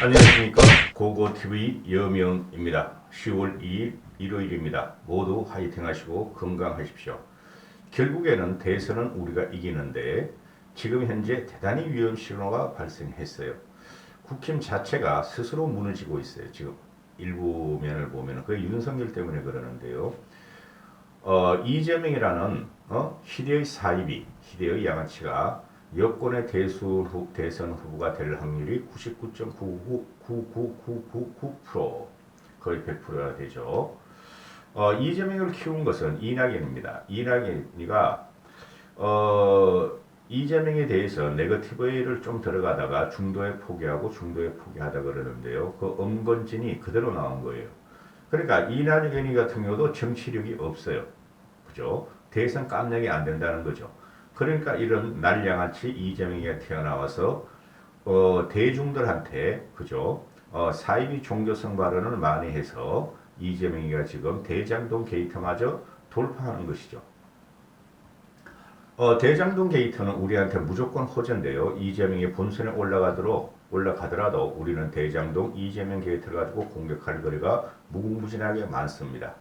안녕하십니까. 고고TV 여명입니다. 10월 2일 일요일입니다. 모두 화이팅 하시고 건강하십시오. 결국에는 대선은 우리가 이기는데 지금 현재 대단히 위험 신호가 발생했어요. 국힘 자체가 스스로 무너지고 있어요. 지금 일부 면을 보면 그 윤석열 때문에 그러는데요. 이재명이라는 희대의 사이비, 희대의 양아치가 여권의 대선 후보가 될 확률이 99.99999% 거의 100%가 되죠. 이재명을 키운 것은 이낙연입니다. 이낙연이가 이재명에 대해서 네거티브를 좀 들어가다가 중도에 포기하고 중도에 포기하다 그러는데요. 그 엄건진이 그대로 나온 거예요. 그러니까 이낙연이 같은 경우도 정치력이 없어요. 그죠? 대선 깜냥이 안 된다는 거죠. 그러니까 이런 날양아치 이재명이가 태어나와서 대중들한테 그죠? 사이비 종교성 발언을 많이 해서 이재명이가 지금 대장동 게이트마저 돌파하는 것이죠. 대장동 게이트는 우리한테 무조건 호재인데요. 이재명이 본선에 올라가더라도 우리는 대장동 이재명 게이트를 가지고 공격할 거리가 무궁무진하게 많습니다.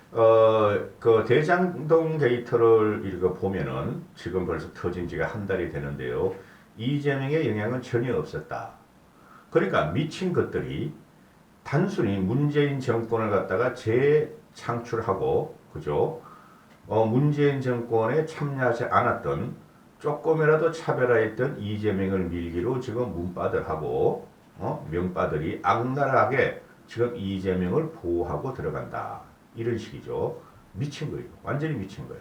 그 대장동 게이트를 이렇게 보면은 지금 벌써 터진 지가 한 달이 되는데요. 이재명의 영향은 전혀 없었다. 그러니까 미친 것들이 단순히 문재인 정권을 갖다가 재창출하고, 그죠? 문재인 정권에 참여하지 않았던 조금이라도 차별화했던 이재명을 밀기로 지금 문바들하고 명바들이 악랄하게 지금 이재명을 보호하고 들어간다. 이런 식이죠. 미친 거예요. 완전히 미친 거야.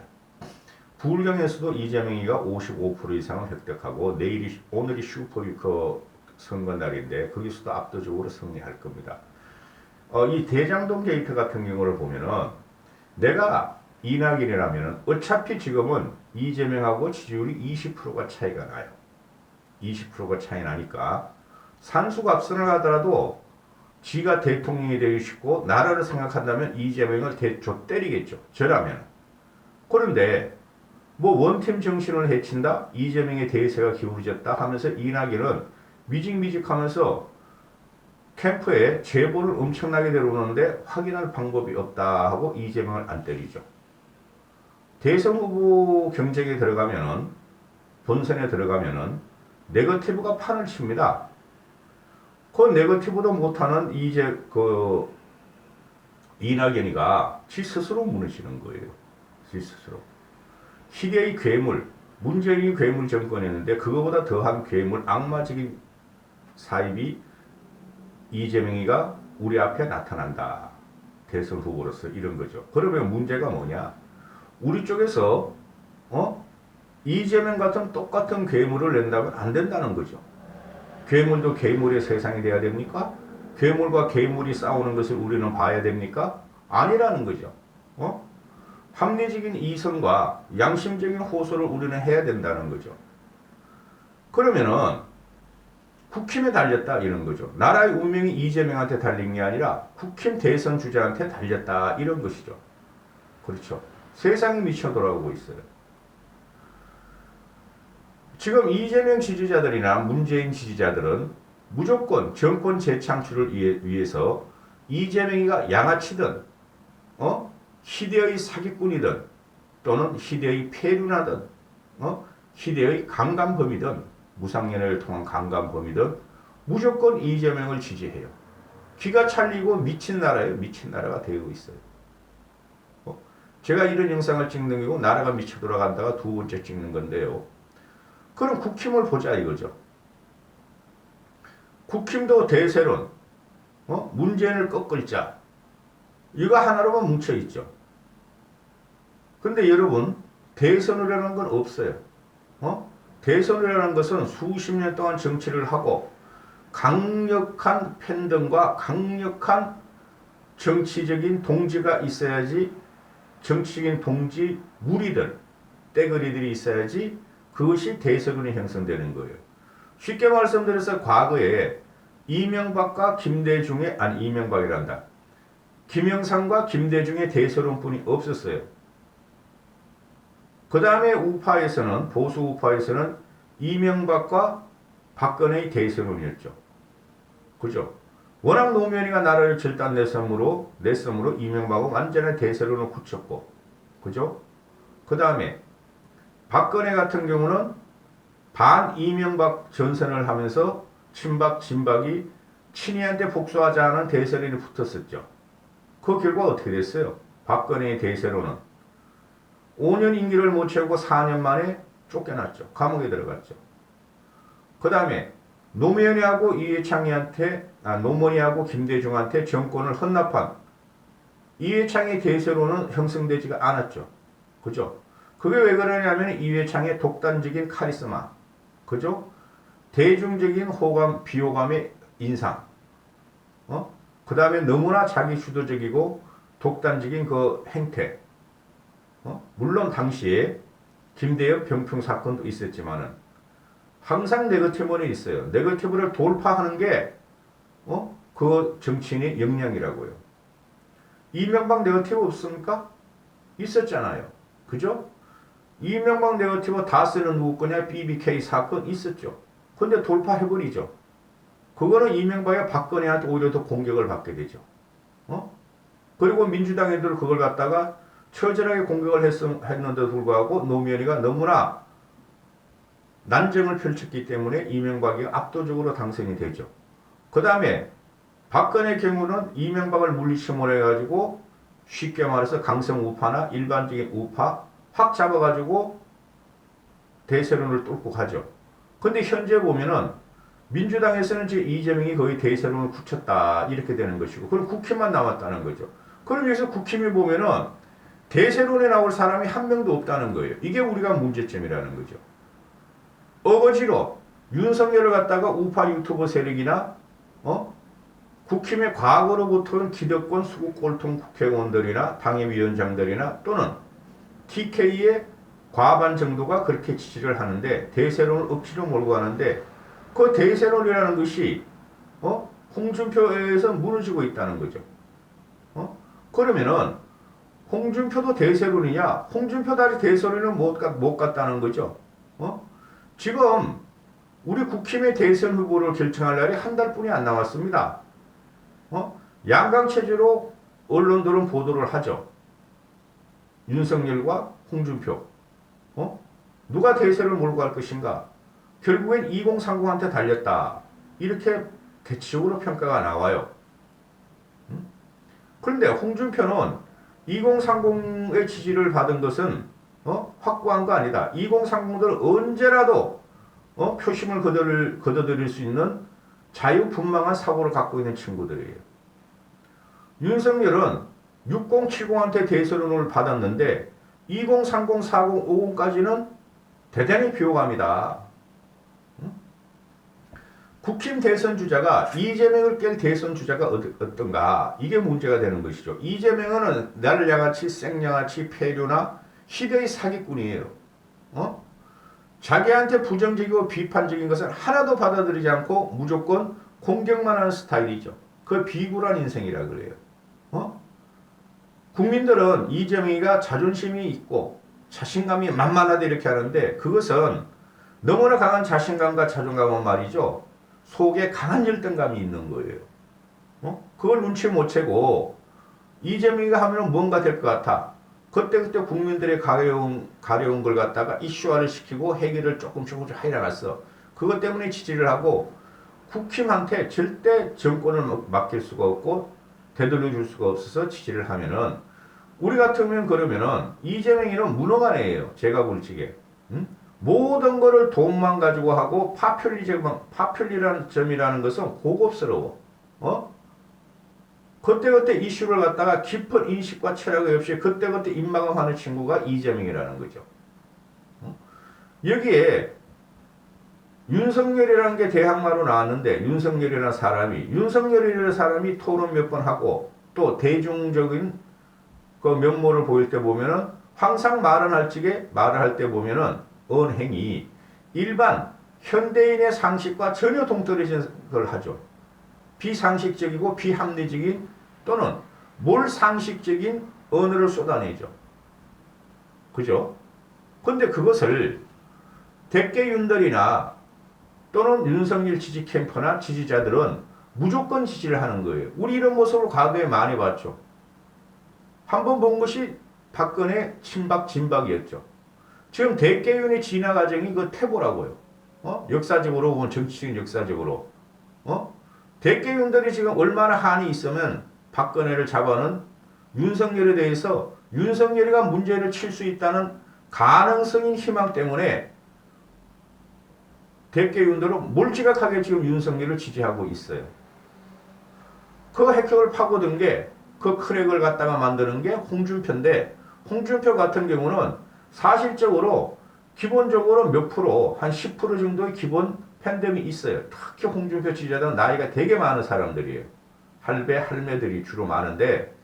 부울경에서도 이재명이가 55% 이상을 획득하고 오늘이 슈퍼위커 선거 날인데 거기서도 압도적으로 승리할 겁니다. 이 대장동 게이트 같은 경우를 보면은 내가 이낙연이라면 어차피 지금은 이재명하고 지지율이 20%가 차이가 나요. 20%가 차이 나니까 산수갑선을 하더라도 지가 대통령이 되고 싶고 나라를 생각한다면 이재명을 때리겠죠. 저라면. 그런데 뭐 원팀 정신을 해친다? 이재명의 대세가 기울어졌다 하면서 이낙연은 미직미직하면서 캠프에 제보를 엄청나게 들어오는데 확인할 방법이 없다 하고 이재명을 안 때리죠. 대선 후보 경쟁에 들어가면은 본선에 들어가면은 네거티브가 판을 칩니다. 그 네거티브도 못하는 이낙연이가 지 스스로 무너지는 거예요. 지 스스로. 희대의 괴물, 문재인이 괴물 정권이었는데 그거보다 더한 괴물, 악마적인 사입이 이재명이가 우리 앞에 나타난다. 대선 후보로서 이런 거죠. 그러면 문제가 뭐냐? 우리 쪽에서 이재명 같은 똑같은 괴물을 낸다면 안 된다는 거죠. 괴물도 괴물의 세상이 돼야 됩니까? 괴물과 괴물이 싸우는 것을 우리는 봐야 됩니까? 아니라는 거죠. 합리적인 이성과 양심적인 호소를 우리는 해야 된다는 거죠. 그러면은 국힘에 달렸다 이런 거죠. 나라의 운명이 이재명한테 달린 게 아니라 국힘 대선 주자한테 달렸다 이런 것이죠. 그렇죠. 세상이 미쳐 돌아오고 있어요. 지금 이재명 지지자들이나 문재인 지지자들은 무조건 정권 재창출을 위해서 이재명이가 양아치든 희대의 사기꾼이든 또는 희대의 폐륜하든 희대의 강간범이든 무상연애를 통한 강간범이든 무조건 이재명을 지지해요. 기가 찰리고 미친 나라예요. 미친 나라가 되고 있어요. 제가 이런 영상을 찍는 거고 나라가 미쳐 돌아간다가 두 번째 찍는 건데요. 그럼 국힘을 보자 이거죠. 국힘도 대세론, 문재인을 꺾을 자, 이거 하나로만 뭉쳐있죠. 근데 여러분, 대선이라는 건 없어요. 대선이라는 것은 수십 년 동안 정치를 하고 강력한 팬덤과 강력한 정치적인 동지가 있어야지, 정치적인 동지 무리들, 떼거리들이 있어야지 그것이 대선이 형성되는 거예요. 쉽게 말씀드려서 과거에 이명박과 김대중의, 아니 이명박이란다. 김영삼과 김대중의 대선론뿐이 없었어요. 그 다음에 우파에서는, 보수 우파에서는 이명박과 박근혜의 대선론이었죠. 그죠? 워낙 노무현이가 나라를 절단내섬으로 이명박은 완전히 대세론을 굳혔고, 그죠? 그 다음에 박근혜 같은 경우는 반 이명박 전선을 하면서 친박 진박이 친이한테 복수하자는 대세론이 붙었었죠. 그 결과 어떻게 됐어요? 박근혜의 대세론은 5년 임기를 못 채우고 4년 만에 쫓겨났죠. 감옥에 들어갔죠. 그 다음에 노무현이하고 노무현이하고 김대중한테 정권을 헌납한 이회창의 대세로는 형성되지가 않았죠. 그죠? 그게 왜 그러냐면 이회창의 독단적인 카리스마, 그죠? 대중적인 호감, 비호감의 인상, 그 다음에 너무나 자기 주도적이고 독단적인 그 행태, 물론 당시에 김대엽 병풍 사건도 있었지만은 항상 네거티브는 있어요. 네거티브를 돌파하는 게 그 정치인의 역량이라고요. 이명박 네거티브 없습니까? 있었잖아요. 그죠? 이명박 네거티브 다 쓰는 누구 거냐? BBK 사건 있었죠. 근데 돌파해버리죠. 그거는 이명박이 박근혜한테 오히려 더 공격을 받게 되죠. 그리고 민주당 애들 그걸 갖다가 처절하게 공격을 했는데도 불구하고 노무현이가 너무나 난정을 펼쳤기 때문에 이명박이 압도적으로 당선이 되죠. 그 다음에 박근혜 경우는 이명박을 물리침을 해가지고 쉽게 말해서 강성 우파나 일반적인 우파 확 잡아가지고 대세론을 뚫고 가죠. 근데 현재 보면은 민주당에서는 지금 이재명이 거의 대세론을 굳혔다 이렇게 되는 것이고 그럼 국힘만 남았다는 거죠. 그럼 여기서 국힘이 보면은 대세론에 나올 사람이 한 명도 없다는 거예요. 이게 우리가 문제점이라는 거죠. 어거지로 윤석열을 갖다가 우파 유튜버 세력이나 국힘의 과거로부터는 기득권 수구 꼴통 국회의원들이나 당협위원장들이나 또는 TK의 과반 정도가 그렇게 지지를 하는데 대세론을 억지로 몰고 가는데 그 대세론이라는 것이 홍준표에서 무너지고 있다는 거죠. 그러면은 홍준표도 대세론이냐? 홍준표 다리 대세론은 못 갔다는 거죠. 지금 우리 국힘의 대선 후보를 결정할 날이 한 달뿐이 안 남았습니다. 양강체제로 언론들은 보도를 하죠. 윤석열과 홍준표. 누가 대세를 몰고 갈 것인가? 결국엔 2030한테 달렸다. 이렇게 대체적으로 평가가 나와요. 그런데 홍준표는 2030의 지지를 받은 것은 확고한 거 아니다. 2030들 언제라도 표심을 거둬들일 수 있는 자유분방한 사고를 갖고 있는 친구들이에요. 윤석열은 6070한테 대선을 받았는데 2030, 40, 50까지는 대단히 비호감이다. 국힘 대선 주자가 이재명을 깰 대선 주자가 어떤가? 이게 문제가 되는 것이죠. 이재명은 나를 양아치, 생양아치, 폐류나 시대의 사기꾼이에요. 자기한테 부정적이고 비판적인 것은 하나도 받아들이지 않고 무조건 공격만 하는 스타일이죠. 그 비굴한 인생이라 그래요. 국민들은 이재명이가 자존심이 있고 자신감이 만만하다 이렇게 하는데 그것은 너무나 강한 자신감과 자존감은 말이죠. 속에 강한 열등감이 있는 거예요. 그걸 눈치 못 채고 이재명이가 하면 뭔가 될 것 같아. 그때 국민들의 가려운 걸 갖다가 이슈화를 시키고 해결을 조금씩 해나갔어. 그것 때문에 지지를 하고 국힘한테 절대 정권을 맡길 수가 없고 되돌려 줄 수가 없어서 지지를 하면은 우리 같으면 그러면은 이재명이는 문어간이에요. 제가 볼 적에. 모든 거를 돈만 가지고 하고 파퓰리라는 점이라는 것은 고급스러워. 그때그때 이슈를 갖다가 깊은 인식과 철학이 없이 그때그때 입막음하는 친구가 이재명이라는 거죠. 여기에 윤석열이라는 게 대항마로 나왔는데 윤석열이라는 사람이 토론 몇 번 하고 또 대중적인 그 면모를 보일 때 보면은 항상 말을 할 때 보면은 언행이 일반 현대인의 상식과 전혀 동떨어진 걸 하죠. 비상식적이고 비합리적인 또는 몰상식적인 언어를 쏟아내죠. 그죠? 근데 그것을 대개윤들이나 또는 윤석열 지지 캠프나 지지자들은 무조건 지지를 하는 거예요. 우리 이런 모습을 과거에 많이 봤죠. 한 번 본 것이 박근혜 친박 진박이었죠. 지금 대개윤의 진화 과정이 그 태보라고요. 역사적으로 보면 정치적인 역사적으로. 대개윤들이 지금 얼마나 한이 있으면 박근혜를 잡아는 윤석열에 대해서 윤석열이가 문제를 칠 수 있다는 가능성인 희망 때문에 대개윤들은 몰지각하게 지금 윤석열을 지지하고 있어요. 그 핵핵을 파고든 게 그 크랙을 갖다가 만드는 게 홍준표인데 홍준표 같은 경우는 사실적으로 기본적으로 몇 프로 한 10% 정도의 기본 팬덤이 있어요. 특히 홍준표 지지자들은 나이가 되게 많은 사람들이에요. 할배 할매들이 주로 많은데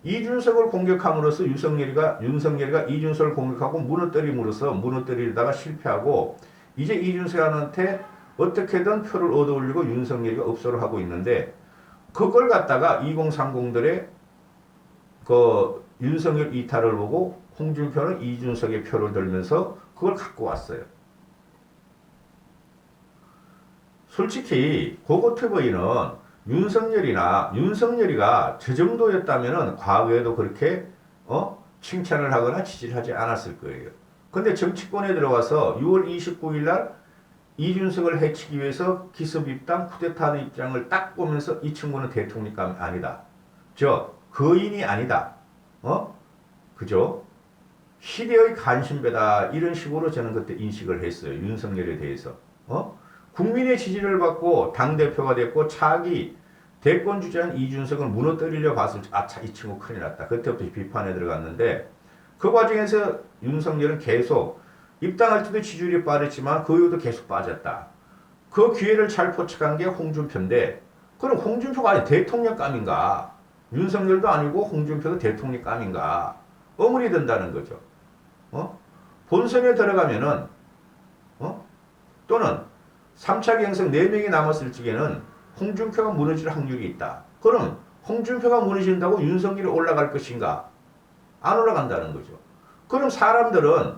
이준석을 공격함으로써 윤석열이가 이준석을 공격하고 무너뜨리다가 실패하고 이제 이준석한테 어떻게든 표를 얻어 올리고 윤석열이가 업소를 하고 있는데 그걸 갖다가 2030들의 그 윤석열 이탈을 보고 홍준표는 이준석의 표를 들면서 그걸 갖고 왔어요. 솔직히 고고TV는 윤석열이가 저 정도였다면은 과거에도 그렇게 칭찬을 하거나 지지를 하지 않았을 거예요. 근데 정치권에 들어와서 6월 29일 날 이준석을 해치기 위해서 기습 입당, 쿠데타의 입장을 딱 보면서 이 친구는 대통령감이 아니다. 거인이 아니다. 그죠? 시대의 간신배다. 이런 식으로 저는 그때 인식을 했어요. 윤석열에 대해서. 국민의 지지를 받고 당대표가 됐고 차기 대권 주자인 이준석을 무너뜨리려 봤을 때 아차 이 친구 큰일 났다. 그때부터 비판에 들어갔는데 그 과정에서 윤석열은 계속 입당할 때도 지지율이 빠졌지만 그 이후도 계속 빠졌다. 그 기회를 잘 포착한 게 홍준표인데 그럼 홍준표가 아니 대통령감인가? 윤석열도 아니고 홍준표도 대통령감인가? 의문이 든다는 거죠. 본선에 들어가면은 또는 3차 경선 4명이 남았을 적에는 홍준표가 무너질 확률이 있다. 그럼 홍준표가 무너진다고 윤석열이 올라갈 것인가? 안 올라간다는 거죠. 그럼 사람들은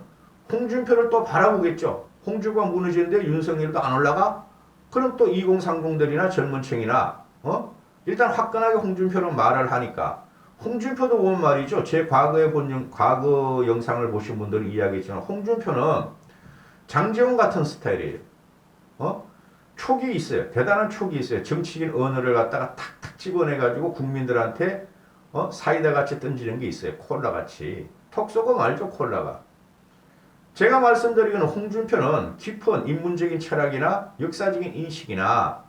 홍준표를 또 바라보겠죠. 홍준표가 무너지는데 윤석열도 안 올라가? 그럼 또 2030들이나 젊은층이나 일단 화끈하게 홍준표는 말을 하니까 홍준표도 보면 말이죠. 제 과거 영상을 보신 분들은 이야기했지만 홍준표는 장제원 같은 스타일이에요. 촉이 있어요. 대단한 촉이 있어요. 정치적인 언어를 갖다가 탁탁 집어내가지고 국민들한테 사이다 같이 던지는 게 있어요. 콜라 같이. 톡 쏘고 말죠. 콜라가. 제가 말씀드리기는 홍준표는 깊은 인문적인 철학이나 역사적인 인식이나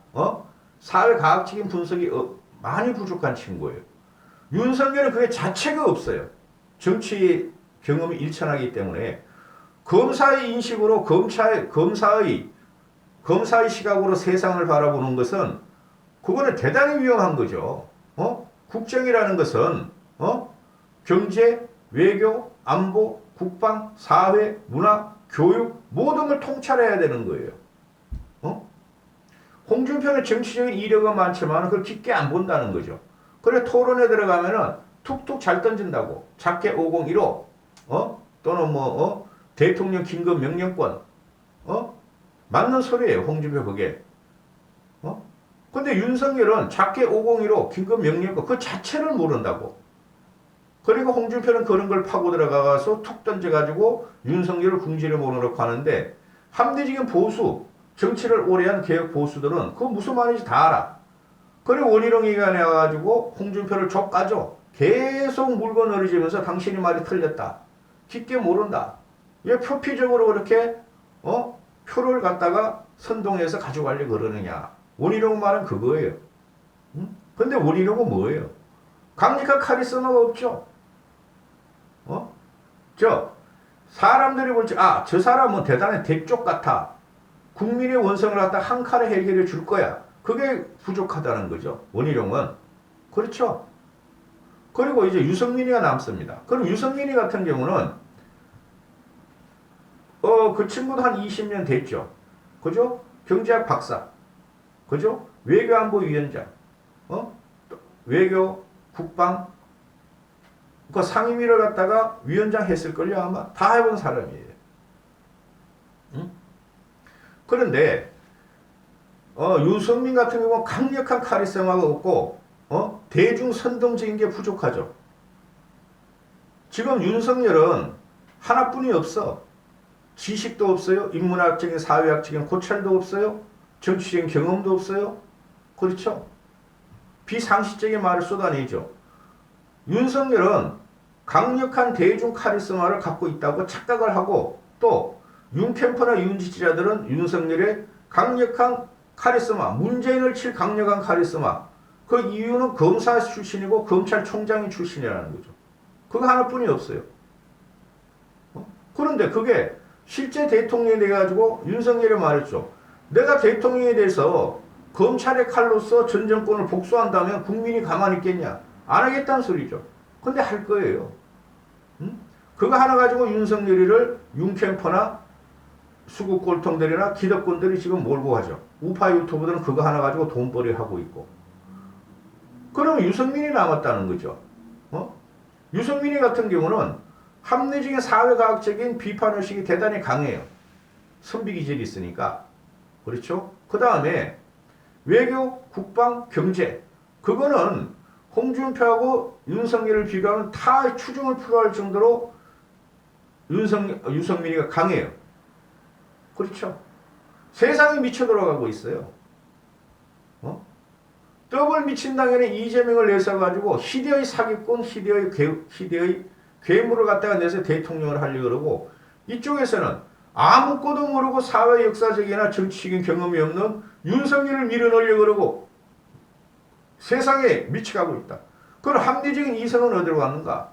사회과학적인 분석이 많이 부족한 친구예요. 윤석열은 그게 자체가 없어요. 정치 경험이 일천하기 때문에 검사의 인식으로 검사의 시각으로 세상을 바라보는 것은 그거는 대단히 위험한 거죠. 국정이라는 것은 경제, 외교, 안보, 국방, 사회, 문화, 교육 모든 걸 통찰해야 되는 거예요. 홍준표는 정치적인 이력은 많지만 그걸 깊게 안 본다는 거죠. 그래 토론에 들어가면은 툭툭 잘 던진다고. 작게 501호 또는 대통령 긴급 명령권 맞는 소리예요. 홍준표 그게. 근데 윤석열은 작게 501호 긴급 명령권 그 자체를 모른다고. 그리고 홍준표는 그런 걸 파고 들어가서 툭 던져가지고 윤석열을 궁지를 모르놓고 하는데 합리적인 보수, 정치를 오래 한 개혁 보수들은 그거 무슨 말인지 다 알아. 그리고 원희룡이가 나와가지고 홍준표를 족가죠. 계속 물건 어리지면서 당신이 말이 틀렸다. 깊게 모른다. 왜 표피적으로 그렇게 표를 갖다가 선동해서 가져가려고 그러느냐. 원희룡 말은 그거예요. 근데 원희룡은 뭐예요? 강력한 카리스마가 없죠. 사람들이 볼지 저 사람은 대단히 대쪽 같아. 국민의 원성을 갖다 한 칼에 해결해 줄 거야. 그게 부족하다는 거죠. 원희룡은. 그렇죠. 그리고 이제 유승민이가 남습니다. 그럼 유승민이 같은 경우는 그 친구도 한 20년 됐죠. 그죠? 경제학 박사. 그죠? 외교안보위원장. 외교, 국방, 그 상임위를 갖다가 위원장 했을걸요, 아마. 다 해본 사람이에요. 그런데 윤석민 같은 경우는 강력한 카리스마가 없고 대중 선동적인 게 부족하죠. 지금 윤석열은 하나뿐이 없어. 지식도 없어요. 인문학적인 사회학적인 고찰도 없어요. 정치적인 경험도 없어요. 그렇죠. 비상식적인 말을 쏟아내죠. 윤석열은 강력한 대중 카리스마를 갖고 있다고 착각을 하고 또 윤캠프나 윤지지자들은 윤석열의 강력한 카리스마, 문재인을 칠 강력한 카리스마, 그 이유는 검사 출신이고 검찰총장이 출신이라는 거죠. 그거 하나뿐이 없어요. 그런데 그게 실제 대통령이 돼가지고 윤석열이 말했죠. 내가 대통령에 대해서 검찰의 칼로서 전 정권을 복수한다면 국민이 가만히 있겠냐? 안 하겠다는 소리죠. 근데 할 거예요. 그거 하나 가지고 윤석열이를 윤캠퍼나 수구 꼴통들이나 기득권들이 지금 몰고 가죠. 우파 유튜버들은 그거 하나 가지고 돈벌이 하고 있고. 그럼 유승민이 남았다는 거죠. 유승민이 같은 경우는 합리적인 사회과학적인 비판의식이 대단히 강해요. 선비기질이 있으니까. 그렇죠? 그 다음에 외교, 국방, 경제. 그거는 홍준표하고 윤석열을 비교하면 다 추종을 풀어할 정도로 유승민이가 강해요. 그렇죠? 세상이 미쳐 돌아가고 있어요. 더블 미친 당연히 이재명을 내세워가지고 희대의 사기꾼, 희대의 괴물을 갖다가 내서 대통령을 하려고 그러고 이쪽에서는 아무것도 모르고 사회 역사적이나 정치적인 경험이 없는 윤석열을 밀어넣으려고 그러고 세상에 미쳐가고 있다. 그럼 합리적인 이성은 어디로 갔는가?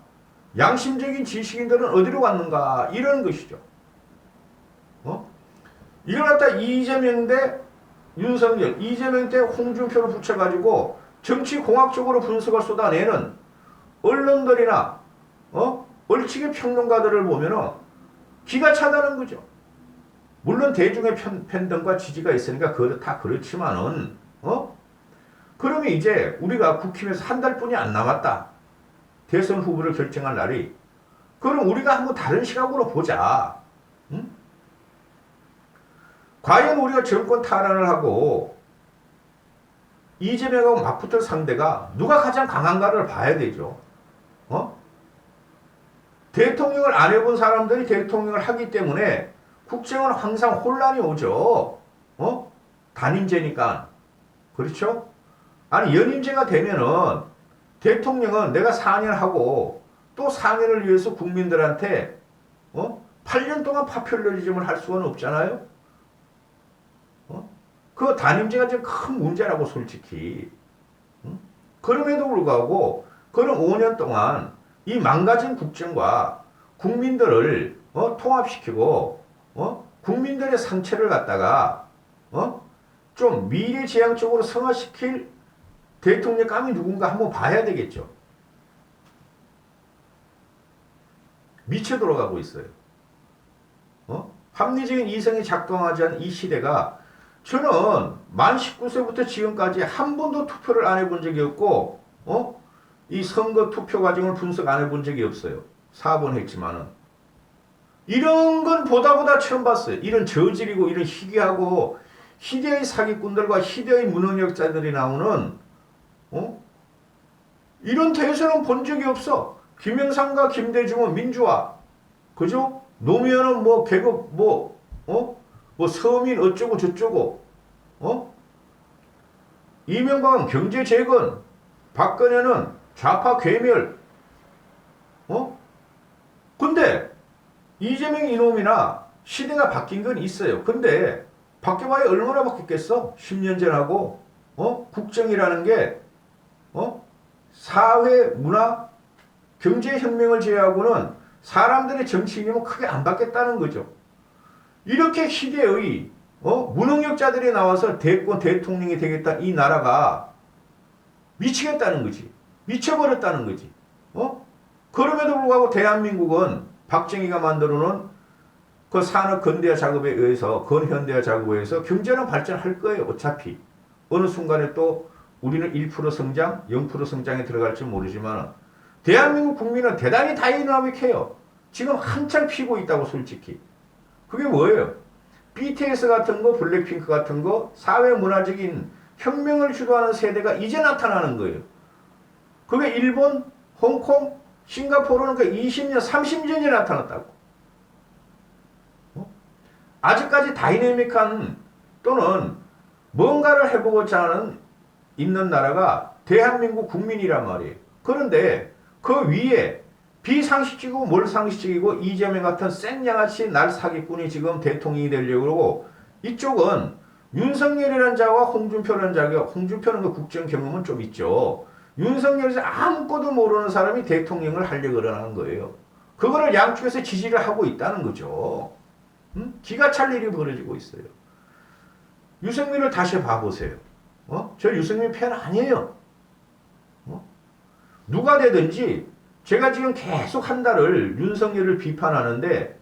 양심적인 지식인들은 어디로 갔는가? 이런 것이죠. 이걸 갖다 이재명 대 윤석열, 이재명 대 홍준표를 붙여가지고 정치공학적으로 분석을 쏟아내는 언론들이나 얼치기 평론가들을 보면은 기가 차다는 거죠. 물론 대중의 팬덤과 지지가 있으니까 다 그렇지만은 그러면 이제 우리가 국힘에서 한 달뿐이 안 남았다. 대선 후보를 결정할 날이. 그럼 우리가 한번 다른 시각으로 보자. 과연 우리가 정권 탈환을 하고 이재명하고 맞붙을 상대가 누가 가장 강한가를 봐야 되죠. 대통령을 안 해본 사람들이 대통령을 하기 때문에 국정은 항상 혼란이 오죠. 단임제니까. 그렇죠? 아니 연임제가 되면은 대통령은 내가 4년 하고 또 4년을 위해서 국민들한테 8년 동안 파퓰러리즘을 할 수는 없잖아요. 그 단임제가 지금 큰 문제라고 솔직히. 그럼에도 불구하고 그런 5년 동안 이 망가진 국정과 국민들을 통합시키고 국민들의 상처를 갖다가 좀 미래지향적으로 성화시킬 대통령감이 누군가 한번 봐야 되겠죠. 미쳐 돌아가고 있어요. 합리적인 이성이 작동하지 않은 이 시대가 저는 만 19세부터 지금까지 한 번도 투표를 안 해본 적이 없고 이 선거 투표 과정을 분석 안 해본 적이 없어요. 4번 했지만은 이런 건 보다 처음 봤어요. 이런 저질이고 이런 희귀하고 희대의 사기꾼들과 희대의 무능력자들이 나오는 이런 대선은 본 적이 없어. 김영삼과 김대중은 민주화, 그죠? 노무현은 뭐 계급 뭐 서민 어쩌고 저쩌고, 이명박은 경제 재건, 박근혜는 좌파 괴멸, 근데 이재명 이놈이나 시대가 바뀐 건 있어요. 근데 바뀌어봐야 얼마나 바뀌겠어? 10년 전하고, 국정이라는 게, 사회, 문화, 경제혁명을 제외하고는 사람들의 정치 이념은 크게 안 바뀌었다는 거죠. 이렇게 시대의 무능력자들이 나와서 대통령이 되겠다 이 나라가 미치겠다는 거지. 미쳐버렸다는 거지. 그럼에도 불구하고 대한민국은 박정희가 만들어놓은 그 산업 근대화 작업에 의해서 근현대화 작업에 의해서 경제는 발전할 거예요. 어차피 어느 순간에 또 우리는 1% 성장, 0% 성장에 들어갈지 모르지만 대한민국 국민은 대단히 다이나믹해요. 지금 한창 피고 있다고 솔직히. 그게 뭐예요? BTS 같은 거, 블랙핑크 같은 거, 사회 문화적인 혁명을 주도하는 세대가 이제 나타나는 거예요. 그게 일본, 홍콩, 싱가포르는 그 20년, 30년이 나타났다고. 아직까지 다이내믹한 또는 뭔가를 해보고자 하는 있는 나라가 대한민국 국민이란 말이에요. 그런데 그 위에 비상식적이고 몰상식적이고 이재명 같은 생양아치 날사기꾼이 지금 대통령이 되려고 그러고 이쪽은 윤석열이라는 자와 홍준표라는 자가 홍준표는 그 국정 경험은 좀 있죠. 윤석열이 아무것도 모르는 사람이 대통령을 하려고 그러는 거예요. 그거를 양쪽에서 지지를 하고 있다는 거죠. 기가 찰 일이 벌어지고 있어요. 유승민을 다시 봐보세요. 저 유승민 팬 아니에요. 누가 되든지 제가 지금 계속 한 달을 윤석열을 비판하는데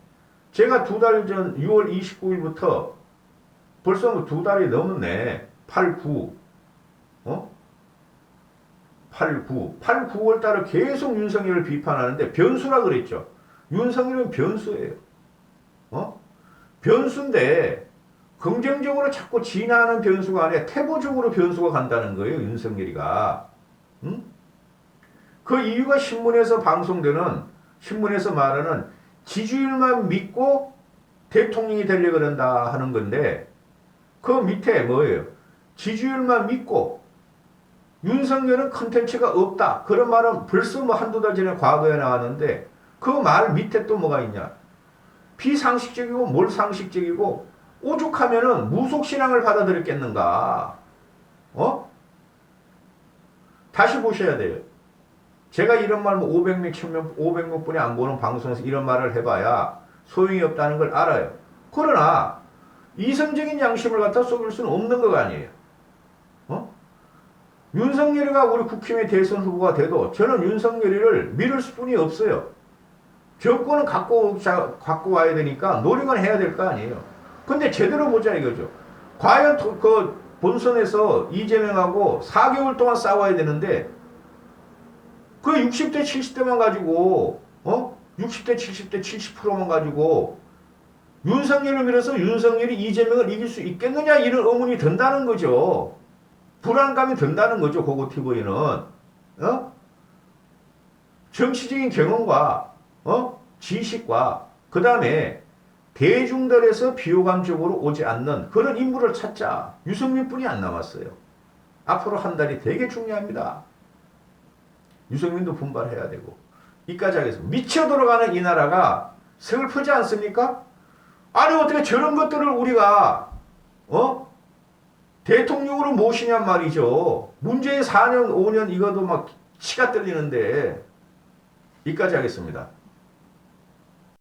제가 2달 전 6월 29일부터 벌써 뭐 2달이 넘었네. 8, 9 8, 9월 달에 계속 윤석열을 비판하는데 변수라 그랬죠. 윤석열은 변수예요. 변수인데 긍정적으로 자꾸 진화하는 변수가 아니라 태보적으로 변수가 간다는 거예요. 윤석열이가. 그 이유가 신문에서 방송되는 신문에서 말하는 지지율만 믿고 대통령이 되려고 그런다 하는 건데 그 밑에 뭐예요? 지지율만 믿고 윤석열은 컨텐츠가 없다. 그런 말은 벌써 뭐 한두 달 전에 과거에 나왔는데 그 말 밑에 또 뭐가 있냐? 비상식적이고 몰상식적이고 오죽하면은 무속신앙을 받아들였겠는가? 다시 보셔야 돼요. 제가 이런 말 500명, 1000명, 500명 분이 안 보는 방송에서 이런 말을 해봐야 소용이 없다는 걸 알아요. 그러나 이성적인 양심을 갖다 쏟을 수는 없는 거 아니에요. 윤석열이가 우리 국힘의 대선 후보가 돼도 저는 윤석열이를 믿을 수뿐이 없어요. 정권은 갖고 와야 되니까 노력은 해야 될 거 아니에요. 근데 제대로 보자 이거죠. 과연 그 본선에서 이재명하고 4개월 동안 싸워야 되는데 그 60대 70대만 가지고 60대 70대 70%만 가지고 윤석열을 밀어서 윤석열이 이재명을 이길 수 있겠느냐 이런 의문이 든다는 거죠. 불안감이 든다는 거죠. 고고TV는 정치적인 경험과 지식과 그 다음에 대중들에서 비호감적으로 오지 않는 그런 인물을 찾자. 유승민뿐이 안 남았어요. 앞으로 한 달이 되게 중요합니다. 유승민도 분발해야 되고 이까지 하겠습니다. 미쳐 돌아가는 이 나라가 슬프지 않습니까? 아니 어떻게 저런 것들을 우리가 대통령으로 모시냔 말이죠. 문재인 4년 5년 이거도 막 치가 떨리는데 이까지 하겠습니다.